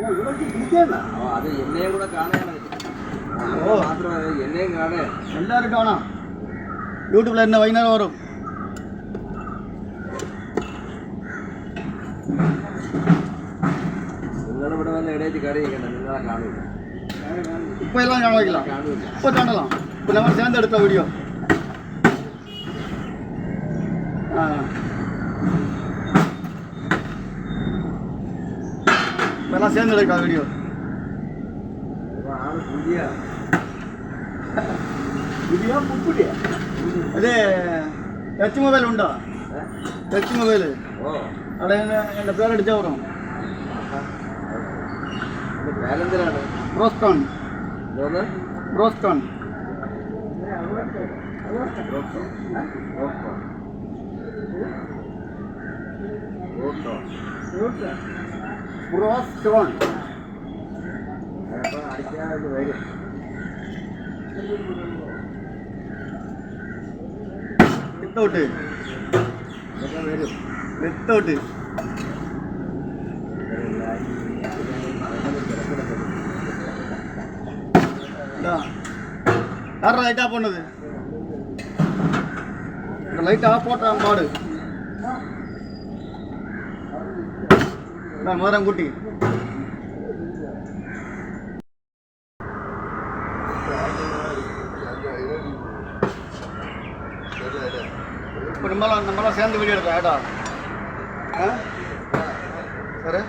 അത് എന്നെയും കൂടെ കാണാനാണ്. മാത്രമല്ല എന്നെയും കാണാൻ എല്ലാവരും കാണാം. യൂട്യൂബിൽ തന്നെ വൈകുന്നേരം വരും. നിങ്ങളിവിടെ വന്ന് ഇടയിൽ കറി ചെയ്യണ്ട, നിങ്ങളെ കാണൂല. ഇപ്പോൾ എല്ലാം കാണില്ല, ഇപ്പോൾ കാണലാം. ഇപ്പോൾ ഞങ്ങൾ ചേർത്തെടുത്ത വീഡിയോ എല്ലാം ചേർത്തെടുക്കാം വീഡിയോ. അതെ ടച്ച് മൊബൈൽ ഉണ്ടോ? ടച്ച് മൊബൈൽ അവിടെ എൻ്റെ പേരടിച്ചാൽ വരും. പേരെന്തിനാണ്? ബ്രോസ്റ്റോൺ. ബ്രോസ്റ്റോൺ. ബ്രോസ്റ്റോൺ അടിക്കാതെ വരും. വിത്തൗട്ട് വരും. വിത്തൗട്ട് யாரா லைட் ஆஃப் பண்ணது? இந்த லைட் ஆஃப் போட்டா மாடு நான் மரம் குட்டி. இப்போ நம்மளாம் சேர்ந்து வீடியோ எடுக்கலாம் ஏடா. சரி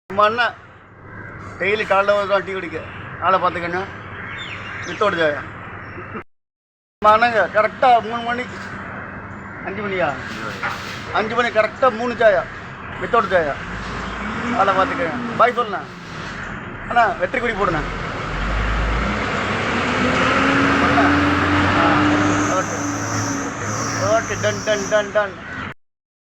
மண்ண டெய்லி காலைல ஒரு டீ குடிக்க ஆளை பார்த்துக்கண்ணா வித்தோடு சாயா அண்ணங்க கரெக்டாக 3 மணிக்கு 5 மணியா 5 மணி கரெக்டாக 3 சாயா வித்தோடு சாயா ஆளை பார்த்துக்கங்க. பாய் சொல்லுண்ணா. அண்ணா வெற்றி குடி போடுண்ணா. Okay okay done done done ton.